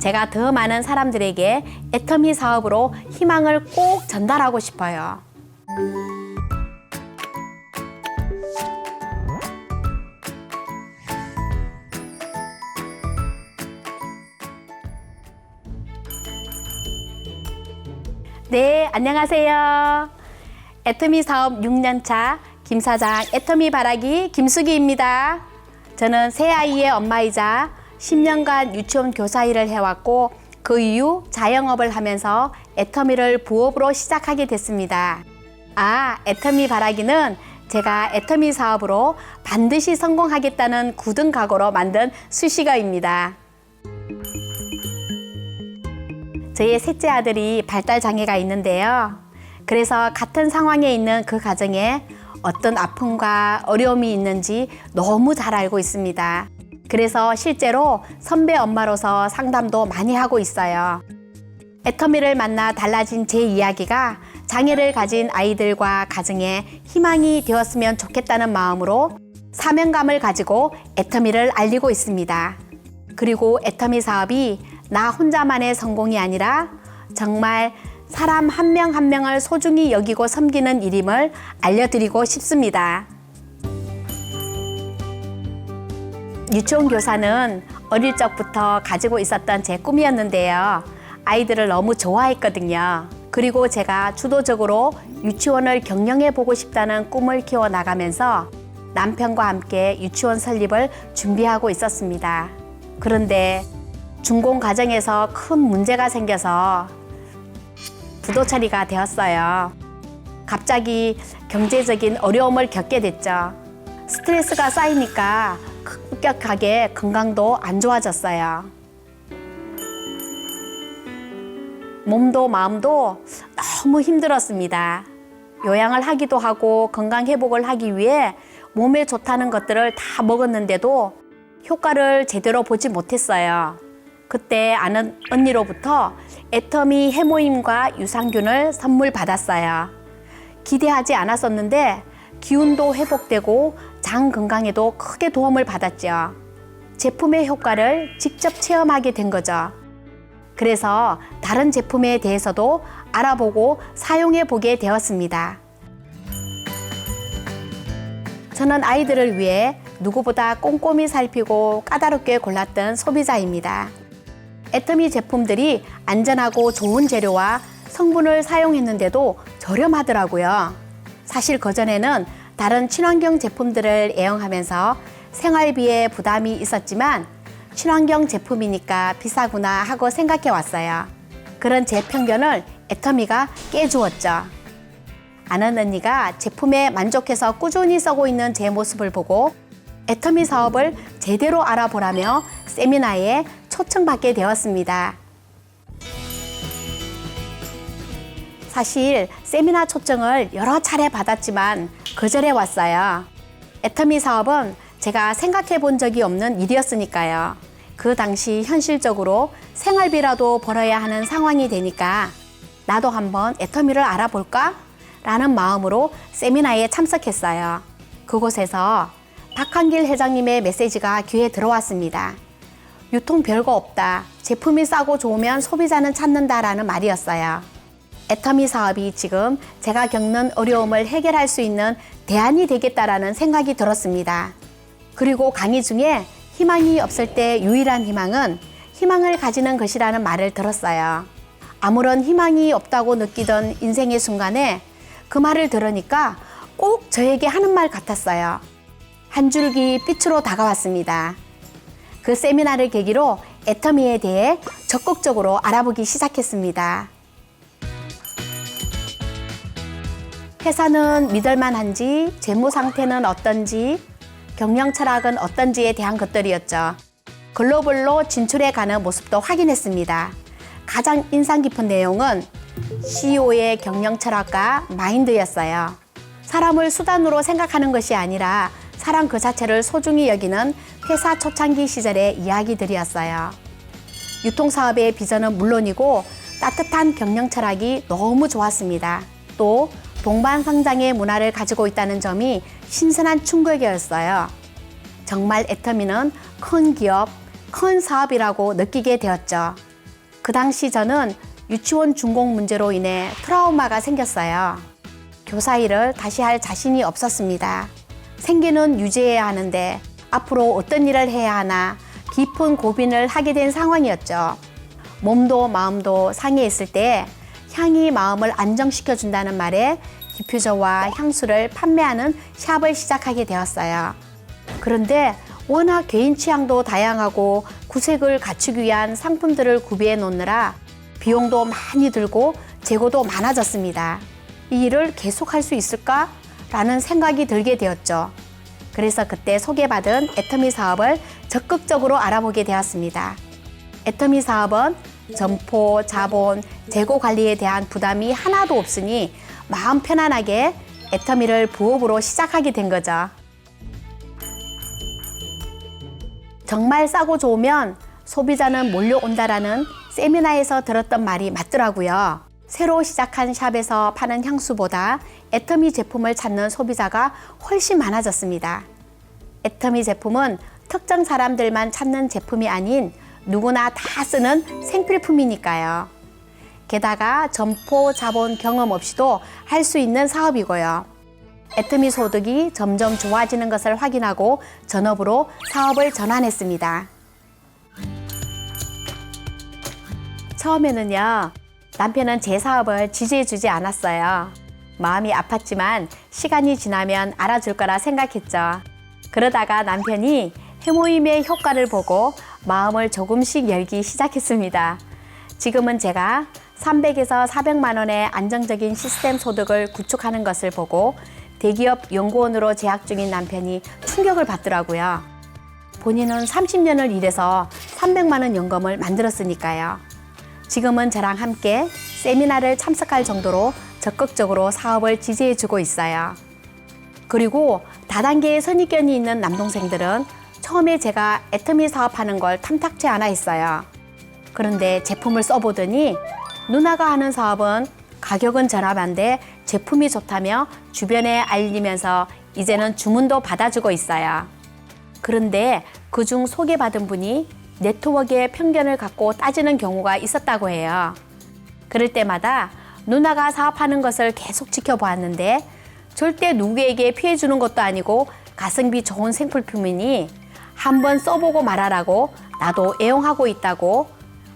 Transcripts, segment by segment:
제가 더 많은 사람들에게 애터미 사업으로 희망을 꼭 전달하고 싶어요. 네, 안녕하세요. 애터미 사업 6년차 김사장 애터미 바라기 김수기입니다. 저는 세 아이의 엄마이자 10년간 유치원 교사 일을 해왔고 그 이후 자영업을 하면서 애터미를 부업으로 시작하게 됐습니다. 애터미 바라기는 제가 애터미 사업으로 반드시 성공하겠다는 굳은 각오로 만든 수식어입니다. 저희 셋째 아들이 발달 장애가 있는데요. 그래서 같은 상황에 있는 그 가정에 어떤 아픔과 어려움이 있는지 너무 잘 알고 있습니다. 그래서 실제로 선배 엄마로서 상담도 많이 하고 있어요. 애터미를 만나 달라진 제 이야기가 장애를 가진 아이들과 가정에 희망이 되었으면 좋겠다는 마음으로 사명감을 가지고 애터미를 알리고 있습니다. 그리고 애터미 사업이 나 혼자만의 성공이 아니라 정말 사람 한 명 한 명을 소중히 여기고 섬기는 일임을 알려드리고 싶습니다. 유치원 교사는 어릴 적부터 가지고 있었던 제 꿈이었는데요. 아이들을 너무 좋아했거든요. 그리고 제가 주도적으로 유치원을 경영해 보고 싶다는 꿈을 키워나가면서 남편과 함께 유치원 설립을 준비하고 있었습니다. 그런데 준공 과정에서 큰 문제가 생겨서 부도 처리가 되었어요. 갑자기 경제적인 어려움을 겪게 됐죠. 스트레스가 쌓이니까 급격하게 건강도 안 좋아졌어요. 몸도 마음도 너무 힘들었습니다. 요양을 하기도 하고 건강 회복을 하기 위해 몸에 좋다는 것들을 다 먹었는데도 효과를 제대로 보지 못했어요. 그때 아는 언니로부터 애터미 해모임과 유산균을 선물 받았어요. 기대하지 않았었는데 기운도 회복되고 장 건강에도 크게 도움을 받았죠. 제품의 효과를 직접 체험하게 된 거죠. 그래서 다른 제품에 대해서도 알아보고 사용해 보게 되었습니다. 저는 아이들을 위해 누구보다 꼼꼼히 살피고 까다롭게 골랐던 소비자입니다. 애터미 제품들이 안전하고 좋은 재료와 성분을 사용했는데도 저렴하더라고요. 사실 그전에는 다른 친환경 제품들을 애용하면서 생활비에 부담이 있었지만 친환경 제품이니까 비싸구나 하고 생각해 왔어요. 그런 제 편견을 애터미가 깨주었죠. 아는 언니가 제품에 만족해서 꾸준히 쓰고 있는 제 모습을 보고 애터미 사업을 제대로 알아보라며 세미나에 초청받게 되었습니다. 사실 세미나 초청을 여러 차례 받았지만 거절해 왔어요. 애터미 사업은 제가 생각해 본 적이 없는 일이었으니까요. 그 당시 현실적으로 생활비라도 벌어야 하는 상황이 되니까 나도 한번 애터미를 알아볼까? 라는 마음으로 세미나에 참석했어요. 그곳에서 박한길 회장님의 메시지가 귀에 들어왔습니다. 유통 별거 없다. 제품이 싸고 좋으면 소비자는 찾는다라는 말이었어요. 애터미 사업이 지금 제가 겪는 어려움을 해결할 수 있는 대안이 되겠다라는 생각이 들었습니다. 그리고 강의 중에 희망이 없을 때 유일한 희망은 희망을 가지는 것이라는 말을 들었어요. 아무런 희망이 없다고 느끼던 인생의 순간에 그 말을 들으니까 꼭 저에게 하는 말 같았어요. 한 줄기 빛으로 다가왔습니다. 그 세미나를 계기로 애터미에 대해 적극적으로 알아보기 시작했습니다. 회사는 믿을만한지, 재무 상태는 어떤지, 경영 철학은 어떤지에 대한 것들이었죠. 글로벌로 진출해가는 모습도 확인했습니다. 가장 인상 깊은 내용은 CEO의 경영 철학과 마인드였어요. 사람을 수단으로 생각하는 것이 아니라 사람 그 자체를 소중히 여기는 회사 초창기 시절의 이야기들이었어요. 유통사업의 비전은 물론이고 따뜻한 경영 철학이 너무 좋았습니다. 또 동반성장의 문화를 가지고 있다는 점이 신선한 충격이었어요. 정말 애터미는 큰 기업, 큰 사업이라고 느끼게 되었죠. 그 당시 저는 유치원 준공 문제로 인해 트라우마가 생겼어요. 교사 일을 다시 할 자신이 없었습니다. 생계는 유지해야 하는데 앞으로 어떤 일을 해야 하나 깊은 고민을 하게 된 상황이었죠. 몸도 마음도 상해 있을 때 향이 마음을 안정시켜 준다는 말에 디퓨저와 향수를 판매하는 샵을 시작하게 되었어요. 그런데 워낙 개인 취향도 다양하고 구색을 갖추기 위한 상품들을 구비해 놓느라 비용도 많이 들고 재고도 많아졌습니다. 이 일을 계속할 수 있을까? 라는 생각이 들게 되었죠. 그래서 그때 소개받은 애터미 사업을 적극적으로 알아보게 되었습니다. 애터미 사업은 점포, 자본, 재고 관리에 대한 부담이 하나도 없으니 마음 편안하게 애터미를 부업으로 시작하게 된 거죠. 정말 싸고 좋으면 소비자는 몰려온다라는 세미나에서 들었던 말이 맞더라고요. 새로 시작한 샵에서 파는 향수보다 애터미 제품을 찾는 소비자가 훨씬 많아졌습니다. 애터미 제품은 특정 사람들만 찾는 제품이 아닌 누구나 다 쓰는 생필품이니까요. 게다가 점포, 자본 경험 없이도 할 수 있는 사업이고요. 애터미 소득이 점점 좋아지는 것을 확인하고 전업으로 사업을 전환했습니다. 처음에는요, 남편은 제 사업을 지지해주지 않았어요. 마음이 아팠지만 시간이 지나면 알아줄 거라 생각했죠. 그러다가 남편이 해모임의 효과를 보고 마음을 조금씩 열기 시작했습니다. 지금은 제가 300에서 400만 원의 안정적인 시스템 소득을 구축하는 것을 보고 대기업 연구원으로 재학 중인 남편이 충격을 받더라고요. 본인은 30년을 일해서 300만 원 연금을 만들었으니까요. 지금은 저랑 함께 세미나를 참석할 정도로 적극적으로 사업을 지지해주고 있어요. 그리고 다단계의 선입견이 있는 남동생들은 처음에 제가 애터미 사업하는 걸 탐탁치 않아 했어요. 그런데 제품을 써보더니 누나가 하는 사업은 가격은 저렴한데 제품이 좋다며 주변에 알리면서 이제는 주문도 받아주고 있어요. 그런데 그중 소개받은 분이 네트워크에 편견을 갖고 따지는 경우가 있었다고 해요. 그럴 때마다 누나가 사업하는 것을 계속 지켜보았는데 절대 누구에게 피해 주는 것도 아니고 가성비 좋은 생필품이니 한번 써보고 말하라고 나도 애용하고 있다고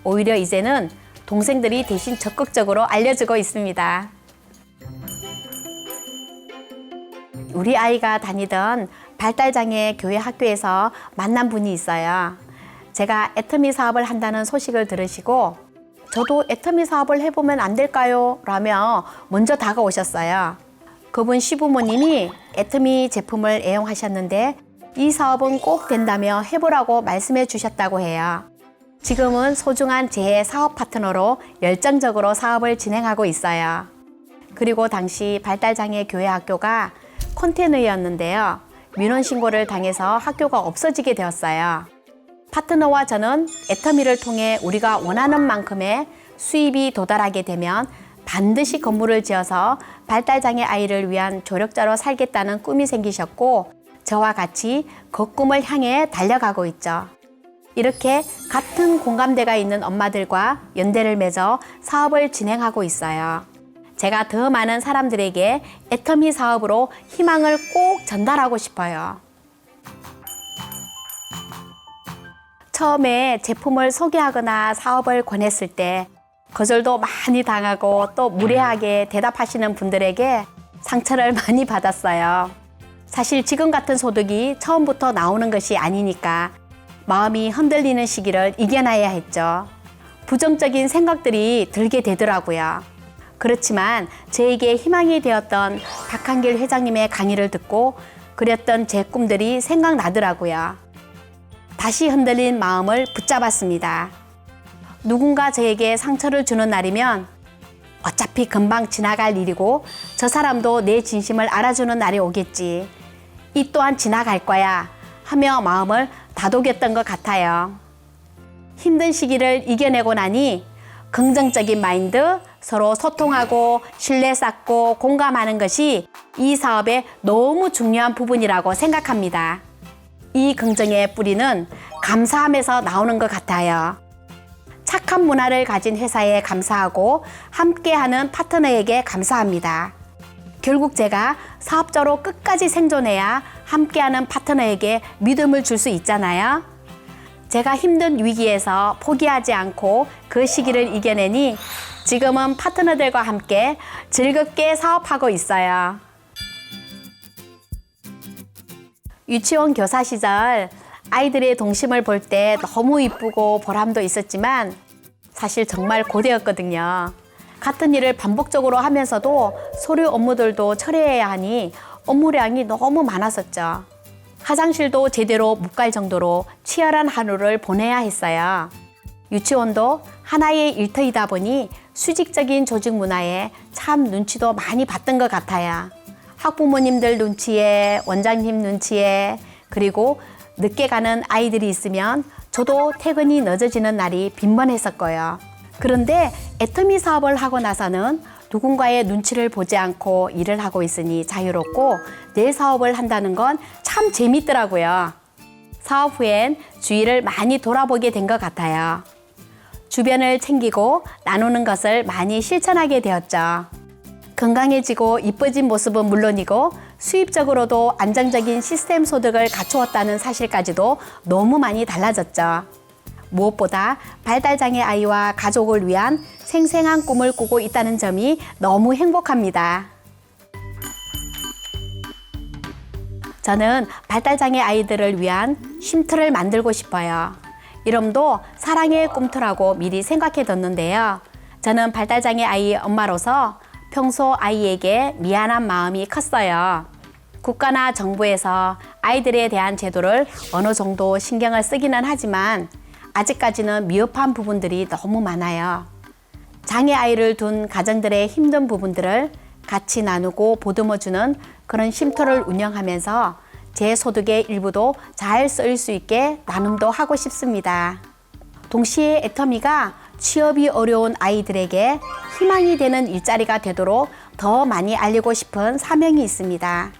오히려 이제는 동생들이 대신 적극적으로 알려주고 있습니다. 우리 아이가 다니던 발달장애 교회 학교에서 만난 분이 있어요. 제가 애터미 사업을 한다는 소식을 들으시고 저도 애터미 사업을 해보면 안 될까요? 라며 먼저 다가오셨어요. 그분 시부모님이 애터미 제품을 애용하셨는데 이 사업은 꼭 된다며 해보라고 말씀해 주셨다고 해요. 지금은 소중한 제 사업 파트너로 열정적으로 사업을 진행하고 있어요. 그리고 당시 발달장애 교회 학교가 컨테이너였는데요. 민원 신고를 당해서 학교가 없어지게 되었어요. 파트너와 저는 애터미를 통해 우리가 원하는 만큼의 수입이 도달하게 되면 반드시 건물을 지어서 발달장애 아이를 위한 조력자로 살겠다는 꿈이 생기셨고 저와 같이 그 꿈을 향해 달려가고 있죠. 이렇게 같은 공감대가 있는 엄마들과 연대를 맺어 사업을 진행하고 있어요. 제가 더 많은 사람들에게 애터미 사업으로 희망을 꼭 전달하고 싶어요. 처음에 제품을 소개하거나 사업을 권했을 때 거절도 많이 당하고 또 무례하게 대답하시는 분들에게 상처를 많이 받았어요. 사실 지금 같은 소득이 처음부터 나오는 것이 아니니까 마음이 흔들리는 시기를 이겨나야 했죠. 부정적인 생각들이 들게 되더라고요. 그렇지만 저에게 희망이 되었던 박한길 회장님의 강의를 듣고 그렸던 제 꿈들이 생각나더라고요. 다시 흔들린 마음을 붙잡았습니다. 누군가 저에게 상처를 주는 날이면 어차피 금방 지나갈 일이고 저 사람도 내 진심을 알아주는 날이 오겠지. 이 또한 지나갈 거야 하며 마음을 다독였던 것 같아요. 힘든 시기를 이겨내고 나니 긍정적인 마인드, 서로 소통하고 신뢰 쌓고 공감하는 것이 이 사업의 너무 중요한 부분이라고 생각합니다. 이 긍정의 뿌리는 감사함에서 나오는 것 같아요. 착한 문화를 가진 회사에 감사하고 함께하는 파트너에게 감사합니다. 결국 제가 사업자로 끝까지 생존해야 함께하는 파트너에게 믿음을 줄 수 있잖아요. 제가 힘든 위기에서 포기하지 않고 그 시기를 이겨내니 지금은 파트너들과 함께 즐겁게 사업하고 있어요. 유치원 교사 시절 아이들의 동심을 볼 때 너무 이쁘고 보람도 있었지만 사실 정말 고되었거든요. 같은 일을 반복적으로 하면서도 서류 업무들도 처리해야 하니 업무량이 너무 많았었죠. 화장실도 제대로 못 갈 정도로 치열한 하루를 보내야 했어요. 유치원도 하나의 일터이다 보니 수직적인 조직 문화에 참 눈치도 많이 봤던 것 같아요. 학부모님들 눈치에, 원장님 눈치에, 그리고 늦게 가는 아이들이 있으면 저도 퇴근이 늦어지는 날이 빈번했었고요. 그런데 애터미 사업을 하고 나서는 누군가의 눈치를 보지 않고 일을 하고 있으니 자유롭고 내 사업을 한다는 건 참 재밌더라고요. 사업 후엔 주위를 많이 돌아보게 된 것 같아요. 주변을 챙기고 나누는 것을 많이 실천하게 되었죠. 건강해지고 이뻐진 모습은 물론이고 수입적으로도 안정적인 시스템 소득을 갖추었다는 사실까지도 너무 많이 달라졌죠. 무엇보다 발달장애 아이와 가족을 위한 생생한 꿈을 꾸고 있다는 점이 너무 행복합니다. 저는 발달장애 아이들을 위한 쉼터를 만들고 싶어요. 이름도 사랑의 꿈터라고 미리 생각해 뒀는데요. 저는 발달장애 아이 엄마로서 평소 아이에게 미안한 마음이 컸어요. 국가나 정부에서 아이들에 대한 제도를 어느 정도 신경을 쓰기는 하지만 아직까지는 미흡한 부분들이 너무 많아요. 장애 아이를 둔 가정들의 힘든 부분들을 같이 나누고 보듬어주는 그런 쉼터를 운영하면서 제 소득의 일부도 잘 쓰일 수 있게 나눔도 하고 싶습니다. 동시에 애터미가 취업이 어려운 아이들에게 희망이 되는 일자리가 되도록 더 많이 알리고 싶은 사명이 있습니다.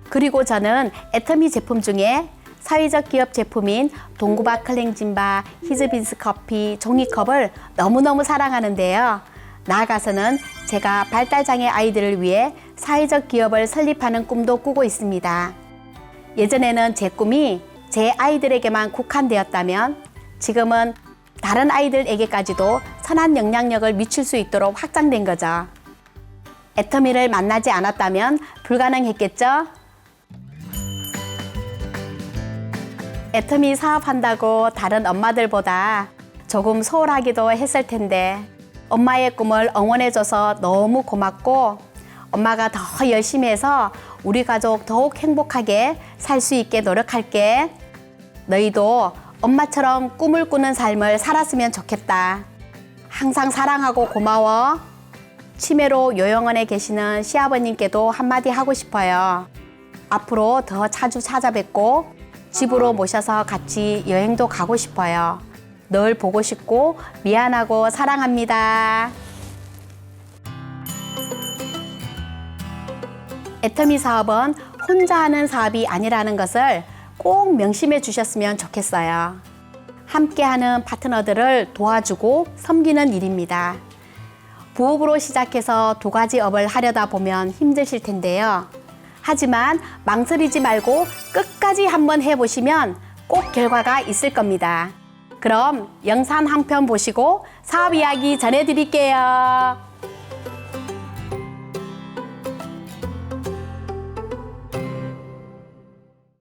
그리고 저는 애터미 제품 중에 사회적 기업 제품인 동구바 클렌징바, 히즈빈스 커피, 종이컵을 너무너무 사랑하는데요. 나아가서는 제가 발달장애 아이들을 위해 사회적 기업을 설립하는 꿈도 꾸고 있습니다. 예전에는 제 꿈이 제 아이들에게만 국한되었다면 지금은 다른 아이들에게까지도 선한 영향력을 미칠 수 있도록 확장된 거죠. 애터미를 만나지 않았다면 불가능했겠죠? 애터미 사업한다고 다른 엄마들보다 조금 소홀하기도 했을 텐데 엄마의 꿈을 응원해줘서 너무 고맙고 엄마가 더 열심히 해서 우리 가족 더욱 행복하게 살 수 있게 노력할게. 너희도 엄마처럼 꿈을 꾸는 삶을 살았으면 좋겠다. 항상 사랑하고 고마워. 치매로 요양원에 계시는 시아버님께도 한마디 하고 싶어요. 앞으로 더 자주 찾아뵙고 집으로 모셔서 같이 여행도 가고 싶어요. 늘 보고 싶고 미안하고 사랑합니다. 애터미 사업은 혼자 하는 사업이 아니라는 것을 꼭 명심해 주셨으면 좋겠어요. 함께하는 파트너들을 도와주고 섬기는 일입니다. 부업으로 시작해서 2가지 업을 하려다 보면 힘드실 텐데요. 하지만 망설이지 말고 끝까지 한번 해보시면 꼭 결과가 있을 겁니다. 그럼 영상 한 편 보시고 사업 이야기 전해드릴게요.